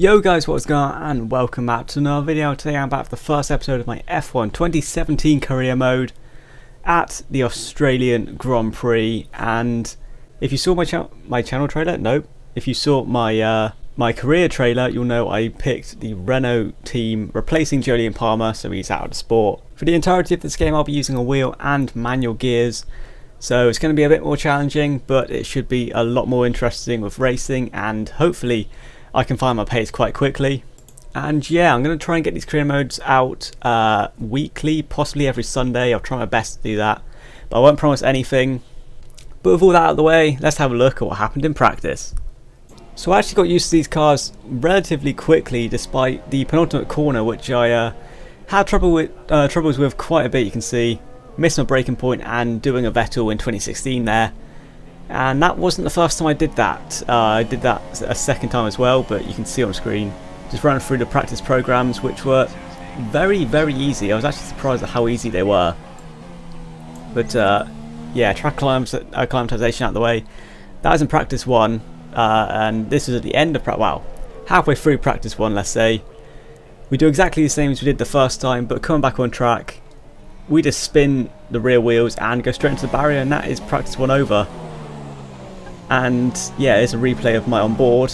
Yo guys, what's going on and welcome back to another video. Today I'm back for the first episode of my F1 2017 career mode at the Australian Grand Prix. And if you saw my channel trailer, nope. If you saw my career trailer, you'll know I picked the Renault team replacing Jolyon Palmer, so he's out of the sport. For the entirety of this game I'll be using a wheel and manual gears, so it's going to be a bit more challenging, but it should be a lot more interesting with racing, and hopefully I can find my pace quite quickly. And yeah, I'm going to try and get these career modes out weekly, possibly every Sunday. I'll try my best to do that, but I won't promise anything. But with all that out of the way, let's have a look at what happened in practice. So I actually got used to these cars relatively quickly, despite the penultimate corner, which I had troubles with quite a bit. You can see, missed my braking point and doing a Vettel in 2016 there. And that wasn't the first time I did that. I did that a second time as well, but you can see on screen. Just running through the practice programs, which were very, very easy. I was actually surprised at how easy they were. But yeah, track acclimatization out of the way. That was in practice 1, and this is at the end of halfway through practice 1, let's say. We do exactly the same as we did the first time, but coming back on track, we just spin the rear wheels and go straight into the barrier, and that is practice 1 over. And yeah, it's a replay of my onboard.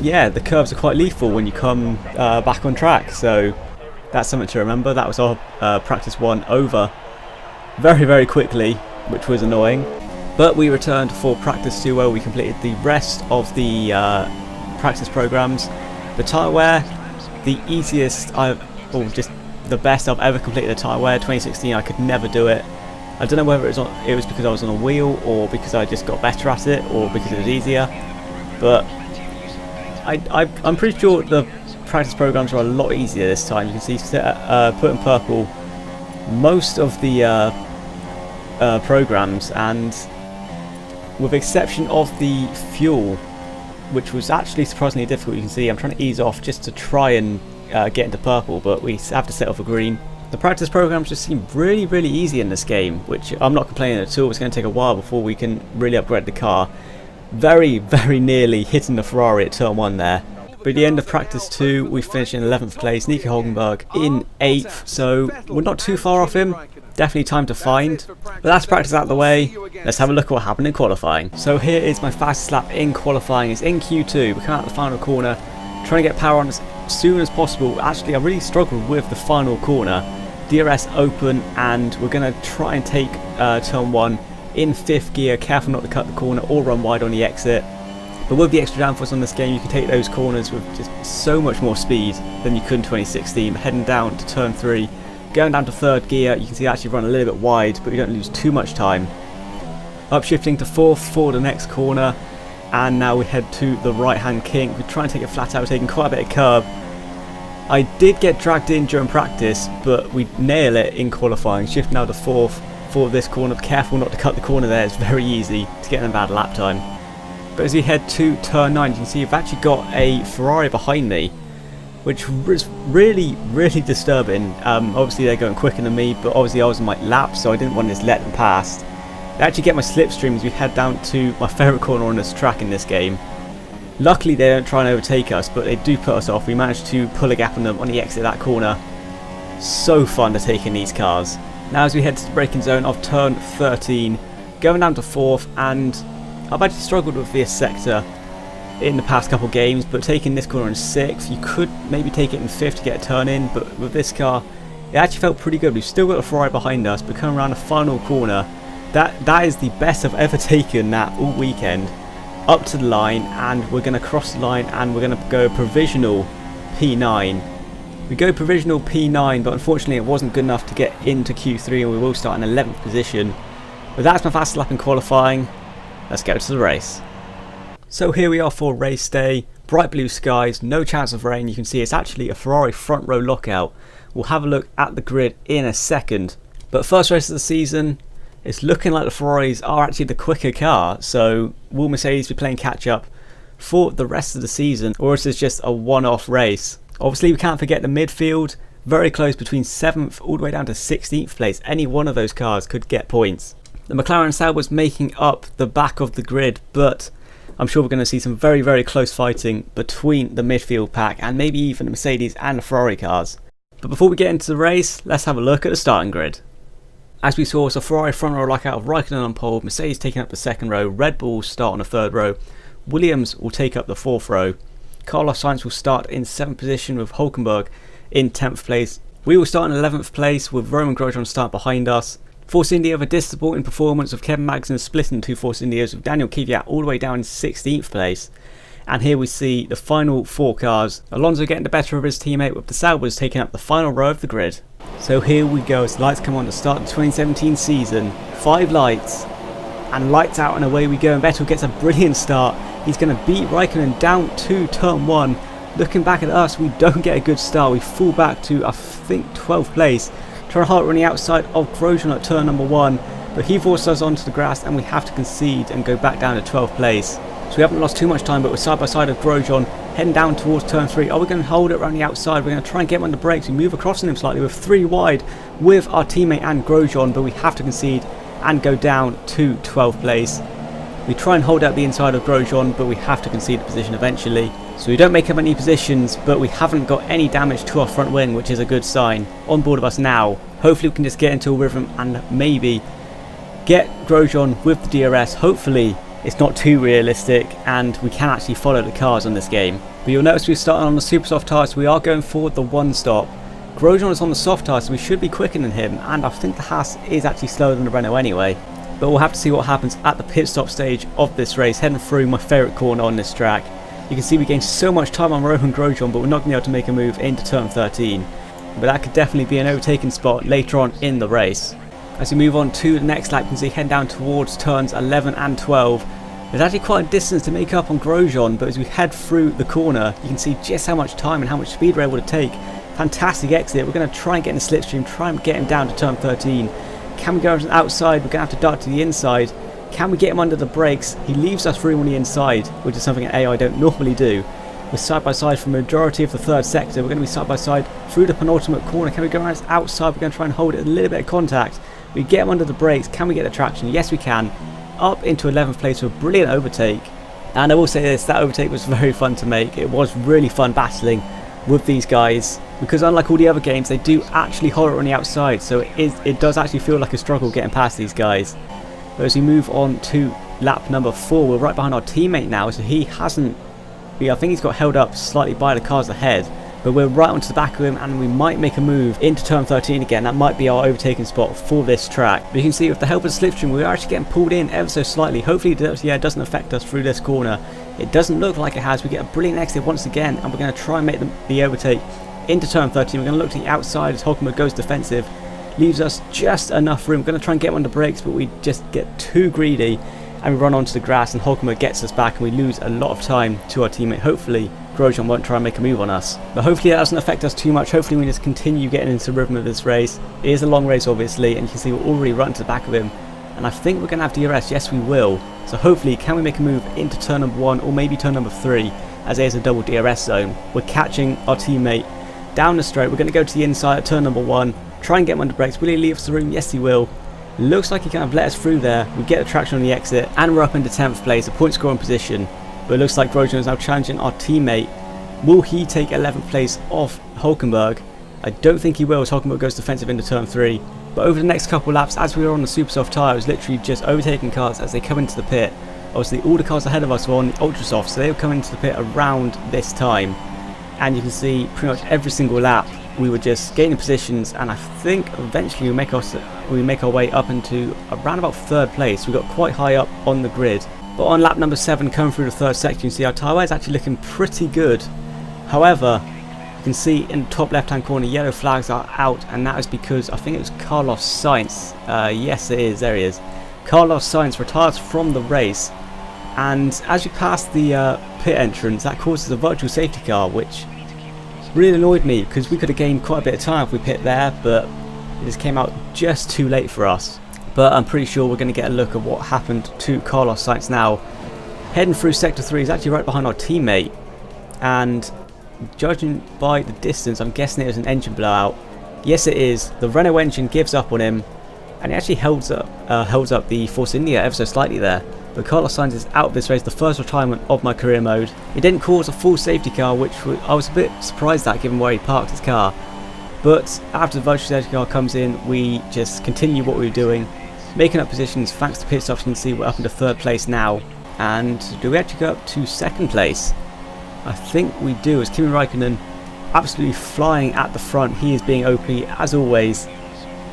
Yeah, the curves are quite lethal when you come back on track, so that's something to remember. That was our practice 1 over very, very quickly, which was annoying. But we returned for practice 2, where we completed the rest of the practice programs. The tyre wear, the easiest just the best I've ever completed a tyre wear. 2016, I could never do it. I don't know whether it was because I was on a wheel, or because I just got better at it, or because it was easier. But I'm pretty sure the practice programs are a lot easier this time. You can see put in purple most of the programs, and with exception of the fuel, which was actually surprisingly difficult. You can see I'm trying to ease off just to try and get into purple, but we have to set off a green. The practice programs just seem really, really easy in this game, which I'm not complaining at all. It's going to take a while before we can really upgrade the car. Very, very nearly hitting the Ferrari at turn 1 there. But at the end of practice 2, we finished in 11th place, Nico Hülkenberg in 8th, so we're not too far off him. Definitely time to find. But that's practice out of the way. Let's have a look at what happened in qualifying. So here is my fastest lap in qualifying. It's in Q2. We come out the final corner, trying to get power on as soon as possible. Actually, I really struggled with the final corner. DRS open, and we're going to try and take turn 1 in 5th gear, careful not to cut the corner or run wide on the exit. But with the extra downforce on this game, you can take those corners with just so much more speed than you could in 2016. Heading down to turn 3, going down to 3rd gear, you can see I actually run a little bit wide, but you don't lose too much time. Upshifting to 4th for the next corner, and now we head to the right hand kink. We try and take it flat out, taking quite a bit of curb. I did get dragged in during practice, but we nail it in qualifying. Shift now to 4th for this corner. Careful not to cut the corner there, it's very easy to get in a bad lap time. But as we head to turn 9, you can see I've actually got a Ferrari behind me, which was really, really disturbing. Obviously they're going quicker than me, but obviously I was in my lap, so I didn't want to just let them past. They actually get my slipstream as we head down to my favourite corner on this track in this game. Luckily they don't try and overtake us, but they do put us off. We managed to pull a gap on them on the exit of that corner. So fun to take in these cars. Now as we head to the braking zone of turn 13, going down to 4th, and I've actually struggled with this sector in the past couple games, but taking this corner in 6th, you could maybe take it in 5th to get a turn in, but with this car, it actually felt pretty good. We've still got a Ferrari behind us, but coming around the final corner, that is the best I've ever taken that all weekend. Up to the line, and we're going to cross the line, and we're going to go provisional P9. We go provisional P9, but unfortunately it wasn't good enough to get into Q3, and we will start in 11th position. But that's my fastest lap in qualifying. Let's go to the race. So here we are for race day. Bright blue skies, no chance of rain. You can see it's actually a Ferrari front row lockout. We'll have a look at the grid in a second. But first race of the season, it's looking like the Ferraris are actually the quicker car, so will Mercedes be playing catch up for the rest of the season, or is this just a one-off race? Obviously we can't forget the midfield, very close between 7th all the way down to 16th place. Any one of those cars could get points. The McLaren Sauber's making up the back of the grid, but I'm sure we're going to see some very, very close fighting between the midfield pack and maybe even the Mercedes and the Ferrari cars. But before we get into the race, let's have a look at the starting grid. As we saw, it's a Ferrari front row like out of Raikkonen on pole, Mercedes taking up the second row, Red Bull start on the third row, Williams will take up the fourth row, Carlos Sainz will start in 7th position with Hulkenberg in 10th place. We will start in 11th place with Romain Grosjean start behind us. Force India with a disappointing performance of Kevin Magnussen splitting 2 Force Indias with Daniel Kvyat all the way down in 16th place. And here we see the final 4 cars. Alonso getting the better of his teammate with the Saubers taking up the final row of the grid. So here we go as the lights come on to start the 2017 season. 5 lights and lights out and away we go, and Vettel gets a brilliant start. He's going to beat Raikkonen down to turn 1. Looking back at us, we don't get a good start. We fall back to I think 12th place. Trying hard on the outside of Grosjean at turn number 1, but he forces us onto the grass and we have to concede and go back down to 12th place. So we haven't lost too much time, but we're side by side of Grosjean heading down towards turn 3. Are we going to hold it around the outside? We're going to try and get him on the brakes. We move across on him slightly with 3 wide with our teammate and Grosjean, but we have to concede and go down to 12th place. We try and hold out the inside of Grosjean, but we have to concede the position eventually. So we don't make up any positions, but we haven't got any damage to our front wing, which is a good sign. On board of us now. Hopefully we can just get into a rhythm and maybe get Grosjean with the DRS. Hopefully it's not too realistic and we can actually follow the cars on this game. But you'll notice we're starting on the super soft tyres, so we are going forward the 1 stop. Grosjean is on the soft tyres, so we should be quicker than him, and I think the Haas is actually slower than the Renault anyway. But we'll have to see what happens at the pit stop stage of this race, heading through my favourite corner on this track. You can see we gained so much time on Romain Grosjean, but we're not going to be able to make a move into turn 13. But that could definitely be an overtaking spot later on in the race. As we move on to the next lap, you can see heading down towards turns 11 and 12. There's actually quite a distance to make up on Grosjean, but as we head through the corner, you can see just how much time and how much speed we're able to take. Fantastic exit. We're going to try and get in the slipstream, try and get him down to turn 13. Can we go on the outside? We're going to have to dart to the inside. Can we get him under the brakes? He leaves us room on the inside, which is something an AI don't normally do. We're side by side for the majority of the third sector. We're going to be side by side through the penultimate corner. Can we go around outside? We're going to try and hold it a little bit of contact. We get him under the brakes. Can we get the traction? Yes, we can. Up into 11th place with a brilliant overtake. And I will say this, that overtake was very fun to make. It was really fun battling with these guys, because unlike all the other games, they do actually hold it on the outside, so it does actually feel like a struggle getting past these guys. But as we move on to lap number 4, we're right behind our teammate now, so he hasn't, I think he's got held up slightly by the cars ahead, but we're right onto the back of him and we might make a move into turn 13 again. That might be our overtaking spot for this track. But you can see with the help of the slipstream, we're actually getting pulled in ever so slightly. Hopefully it doesn't affect us through this corner. It doesn't look like it has. We get a brilliant exit once again, and we're going to try and make the overtake into turn 13. We're going to look to the outside as Hulkenberg goes defensive. Leaves us just enough room. We're going to try and get him on the brakes, but we just get too greedy and we run onto the grass, and Hulkenberg gets us back and we lose a lot of time to our teammate. Hopefully Grosjean won't try and make a move on us, but hopefully that doesn't affect us too much. Hopefully we just continue getting into the rhythm of this race. It is a long race obviously, and you can see we're already running to the back of him, and I think we're going to have DRS. Yes, we will. So hopefully can we make a move into turn number 1 or maybe turn number 3, as there's a double DRS zone. We're catching our teammate down the straight. We're going to go to the inside at turn number 1, try and get him under brakes. Will he leave us the room? Yes, he will. Looks like he kind of let us through there. We get the traction on the exit and we're up into 10th place, a point scoring position. But it looks like Grosjean is now challenging our teammate. Will he take 11th place off Hulkenberg? I don't think he will, as Hulkenberg goes defensive into turn 3. But over the next couple of laps, as we were on the super soft tyre, it was literally just overtaking cars as they come into the pit. Obviously all the cars ahead of us were on the ultra soft, so they were coming into the pit around this time. And you can see pretty much every single lap we were just gaining positions, and I think eventually we make our way up into around about 3rd place. We got quite high up on the grid. But on lap number 7, coming through the 3rd section, you can see our tyre is actually looking pretty good. However, you can see in the top left hand corner yellow flags are out, and that is because I think it was Carlos Sainz. Yes it is, there he is. Carlos Sainz retires from the race, and as you pass the pit entrance, that causes a virtual safety car, which really annoyed me because we could have gained quite a bit of time if we pit there, but it just came out just too late for us. But I'm pretty sure we're going to get a look at what happened to Carlos Sainz now. Heading through sector 3, he's actually right behind our teammate, and judging by the distance, I'm guessing it was an engine blowout. Yes it is. The Renault engine gives up on him, and he actually holds up the Force India ever so slightly there. But Carlos Sainz is out of this race, the first retirement of my career mode. It didn't cause a full safety car, which I was a bit surprised at given where he parked his car. But after the virtual safety car comes in, we just continue what we were doing, making up positions thanks to pit stops. You can see we're up into 3rd place now. And do we actually go up to 2nd place? I think we do, as Kimi Raikkonen absolutely flying at the front. He is being OP as always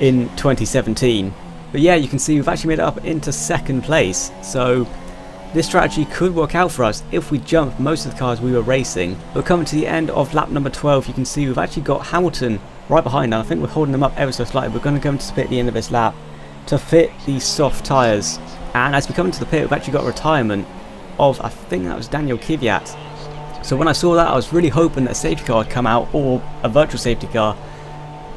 in 2017. But yeah, you can see we've actually made it up into 2nd place. So this strategy could work out for us if we jumped most of the cars we were racing. But coming to the end of lap number 12, you can see we've actually got Hamilton right behind, and I think we're holding them up ever so slightly. We're going to go into the pit at the end of this lap to fit these soft tyres. And as we come into the pit, we've actually got a retirement of, I think that was Daniel Kvyat. So when I saw that, I was really hoping that a safety car would come out, or a virtual safety car,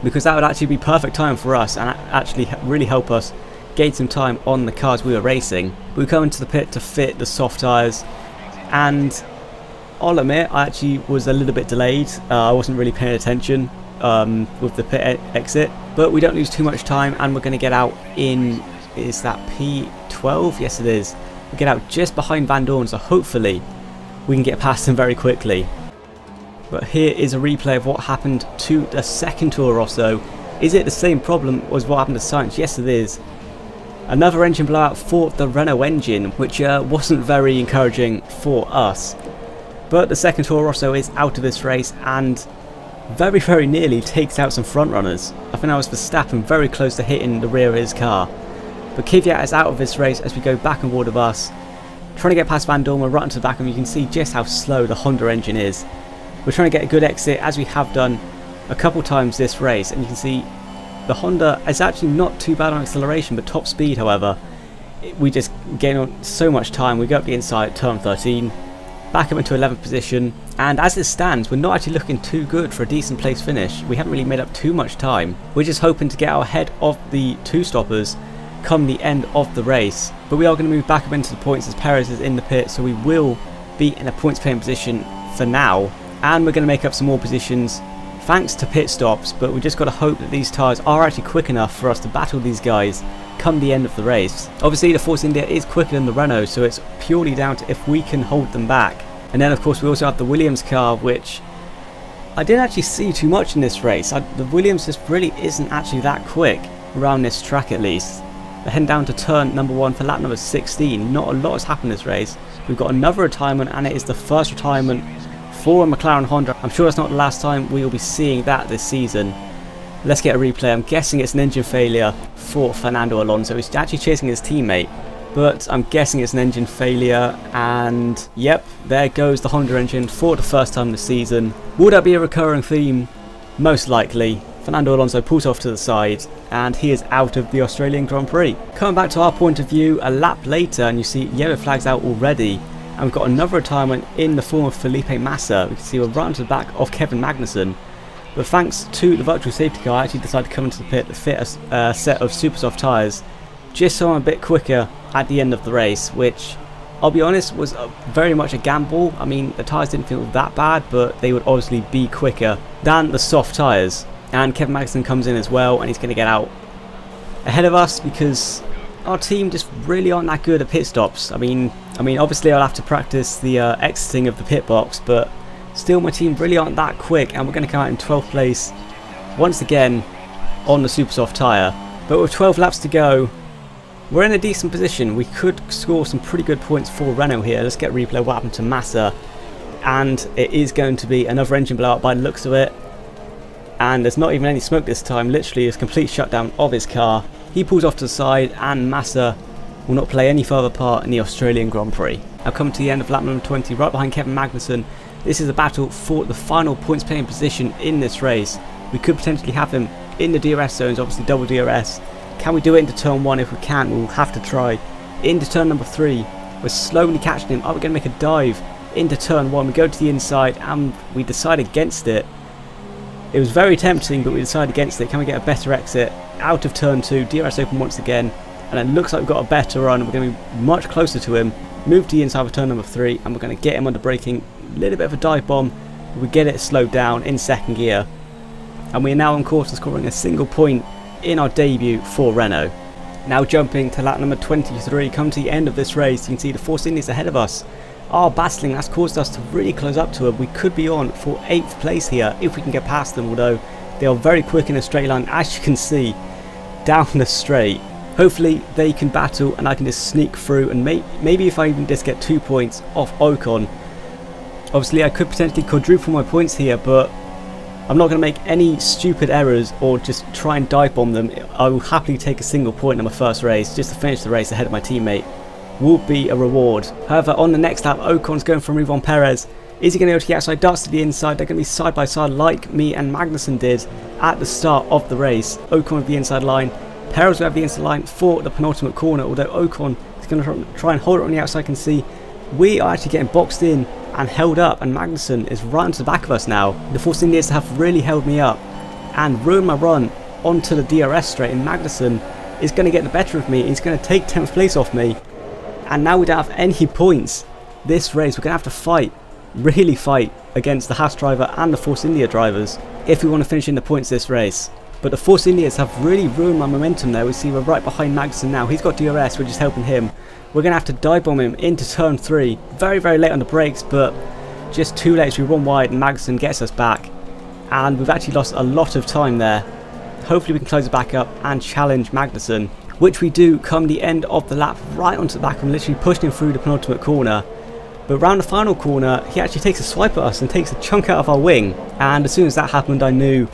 because that would actually be perfect time for us and actually really help us gain some time on the cars we were racing. We come into the pit to fit the soft tyres, and I'll admit I actually was a little bit delayed. I wasn't really paying attention with the pit exit, but we don't lose too much time, and we're going to get out in, is that P12? Yes it is. We get out just behind Van Dorn, so hopefully we can get past him very quickly. But here is a replay of what happened to the second Toro Rosso. Is it the same problem as what happened to Sainz? Yes it is. Another engine blowout for the Renault engine, which wasn't very encouraging for us. But the second Toro Rosso is out of this race and very, very nearly takes out some front runners. I think that was Verstappen very close to hitting the rear of his car. But Kvyat is out of this race as we go back on board of us. Trying to get past Van Dorn, right into the back of him. You can see just how slow the Honda engine is. We're trying to get a good exit, as we have done a couple times this race, and you can see the Honda is actually not too bad on acceleration, but top speed, however, we just gain on so much time. We go up the inside at turn 13, back up into 11th position, and as it stands, we're not actually looking too good for a decent place finish. We haven't really made up too much time. We're just hoping to get out ahead of the two stoppers come the end of the race, but we are going to move back up into the points as Perez is in the pit, so we will be in a points paying position for now, and we're going to make up some more positions thanks to pit stops. But we just got to hope that these tyres are actually quick enough for us to battle these guys come the end of the race. Obviously the Force India is quicker than the Renault, so it's purely down to if we can hold them back. And then of course we also have the Williams car, which I didn't actually see too much in this race. The Williams just really isn't actually that quick around this track, at least. They're heading down to turn number 1 for lap number 16. Not a lot has happened this race. We've got another retirement, and it is the first retirement for a McLaren Honda. I'm sure it's not the last time we will be seeing that this season. Let's get a replay. I'm guessing it's an engine failure for Fernando Alonso. He's actually chasing his teammate, but I'm guessing it's an engine failure, and yep, there goes the Honda engine for the first time this season. Will that be a recurring theme? Most likely. Fernando Alonso pulls off to the side, and he is out of the Australian Grand Prix. Coming back to our point of view a lap later, and you see yellow flags out already, and we've got another retirement in the form of Felipe Massa. We can see we're right onto the back of Kevin Magnussen, but thanks to the virtual safety car, I actually decided to come into the pit to fit a set of super soft tyres, just so I'm a bit quicker at the end of the race, which I'll be honest was very much a gamble. I mean, the tyres didn't feel that bad, but they would obviously be quicker than the soft tyres. And Kevin Magnussen comes in as well, and he's going to get out ahead of us because our team just really aren't that good at pit stops. I mean, obviously I'll have to practice the exiting of the pit box, but still my team really aren't that quick, and we're going to come out in 12th place once again on the super soft tyre. But with 12 laps to go, we're in a decent position. We could score some pretty good points for Renault here. Let's get a replay of what happened to Massa, and it is going to be another engine blowout by the looks of it. And there's not even any smoke this time, literally a complete shutdown of his car. He pulls off to the side, and Massa will not play any further part in the Australian Grand Prix. Now come to the end of lap number 20, right behind Kevin Magnussen. This is a battle for the final points paying position in this race. We could potentially have him in the DRS zones, obviously double DRS. Can we do it into turn 1? If we can, we'll have to try. Into turn number 3, we're slowly catching him. Are we going to make a dive into turn 1? We go to the inside, and we decide against it. It was very tempting, but we decided against it. Can we get a better exit out of turn 2? DRS open once again, and it looks like we've got a better run. We're going to be much closer to him. Move to the inside of turn number 3, and we're going to get him under braking. A little bit of a dive bomb. We get it slowed down in second gear, and we are now on course to scoring a single point in our debut for Renault. Now jumping to lap number 23, come to the end of this race, you can see the Force Indians ahead of us are battling. That's caused us to really close up to them. We could be on for 8th place here if we can get past them, although they are very quick in a straight line, as you can see, down the straight. Hopefully they can battle and I can just sneak through, and maybe if I even just get 2 points off Ocon. Obviously I could potentially quadruple my points here, but I'm not going to make any stupid errors or just try and dive bomb them. I will happily take a single point in my first race just to finish the race ahead of my teammate. Will be a reward. However, on the next lap, Ocon's going for a move on Perez. Is he going to be able to get outside? Darts to the inside. They're going to be side by side like me and Magnussen did at the start of the race. Ocon with the inside line. Perez will have the inside line for the penultimate corner, although Ocon is going to try and hold it on the outside. I can see we are actually getting boxed in and held up, and Magnussen is right to the back of us now. The Force Indians have really held me up and ruined my run onto the DRS straight, and Magnussen is going to get the better of me. He's going to take 10th place off me, and now we don't have any points this race. We're going to have to fight, really fight, against the Haas driver and the Force India drivers if we want to finish in the points this race. But the Force Indians have really ruined my momentum there. We see we're right behind Magnussen now. He's got DRS, we're just helping him. We're going to have to dive bomb him into turn 3. Very, very late on the brakes, but just too late. So we run wide and Magnussen gets us back. And we've actually lost a lot of time there. Hopefully we can close it back up and challenge Magnussen, which we do come the end of the lap, right onto the back of him, literally pushing him through the penultimate corner. But around the final corner, he actually takes a swipe at us and takes a chunk out of our wing. And as soon as that happened, I knew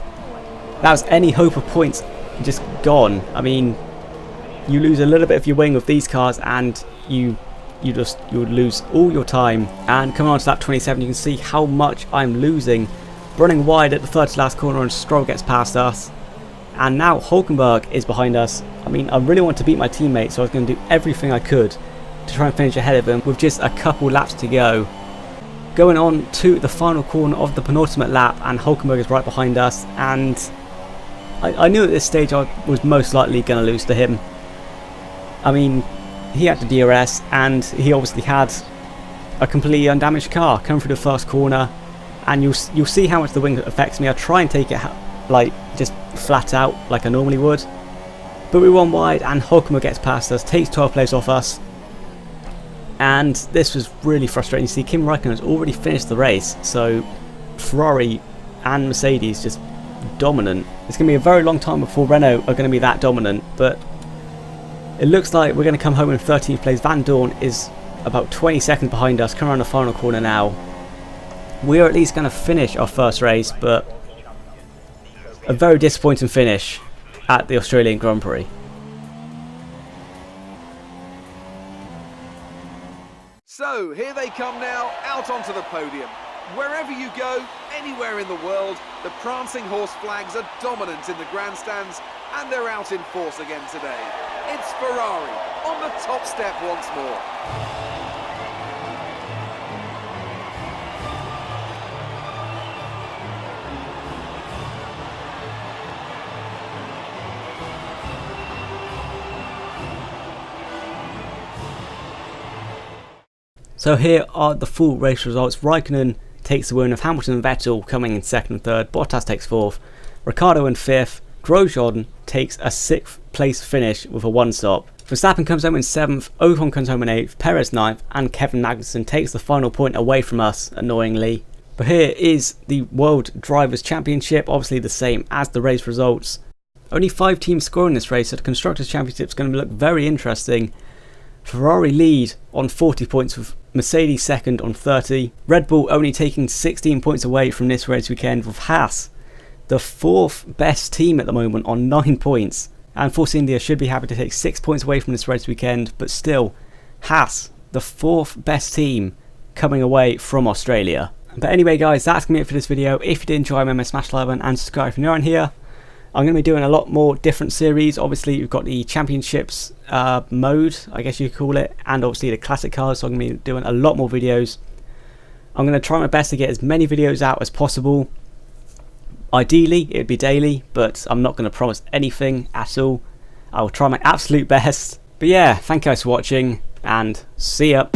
that was any hope of points just gone. I mean, you lose a little bit of your wing with these cars and you would lose all your time. And coming on to lap 27, you can see how much I'm losing. Running wide at the third to last corner, and Stroll gets past us. And now Hulkenberg is behind us. I mean, I really want to beat my teammate, so I was going to do everything I could to try and finish ahead of him with just a couple laps to go. Going on to the final corner of the penultimate lap, and Hulkenberg is right behind us, and I knew at this stage I was most likely going to lose to him. I mean, he had the DRS and he obviously had a completely undamaged car coming through the first corner, and you'll see how much the wing affects me. I try and take it like just flat out like I normally would, but we run wide and Hulkenberg gets past us, takes 12th place off us, and this was really frustrating. You see Kimi Räikkönen has already finished the race, so Ferrari and Mercedes just dominant. It's going to be a very long time before Renault are going to be that dominant, but it looks like we're going to come home in 13th place. Van Dorn is about 20 seconds behind us, coming around the final corner now. We are at least going to finish our first race, but a very disappointing finish at the Australian Grand Prix. So here they come now, out onto the podium. Wherever you go, anywhere in the world, the prancing horse flags are dominant in the grandstands, and they're out in force again today. It's Ferrari on the top step once more. So here are the full race results. Raikkonen takes the win, with Hamilton and Vettel coming in 2nd and 3rd. Bottas takes 4th. Ricciardo in 5th. Grosjean takes a 6th place finish with a 1-stop. Verstappen comes home in 7th. Ocon comes home in 8th. Perez 9th. And Kevin Magnussen takes the final point away from us, annoyingly. But here is the World Drivers' Championship, obviously the same as the race results. Only 5 teams score in this race, so the Constructors' Championship is going to look very interesting. Ferrari lead on 40 points with Mercedes second on 30. Red Bull only taking 16 points away from this race weekend, with Haas the 4th best team at the moment on 9 points. And Force India should be happy to take 6 points away from this race weekend, but still, Haas, the 4th best team coming away from Australia. But anyway guys, that's going to be it for this video. If you did enjoy, remember to smash the like button and subscribe if you're new on here. I'm going to be doing a lot more different series. Obviously, we've got the championships mode, I guess you could call it, and obviously the classic cars, so I'm going to be doing a lot more videos. I'm going to try my best to get as many videos out as possible. Ideally, it would be daily, but I'm not going to promise anything at all. I will try my absolute best. But yeah, thank you guys for watching, and see ya.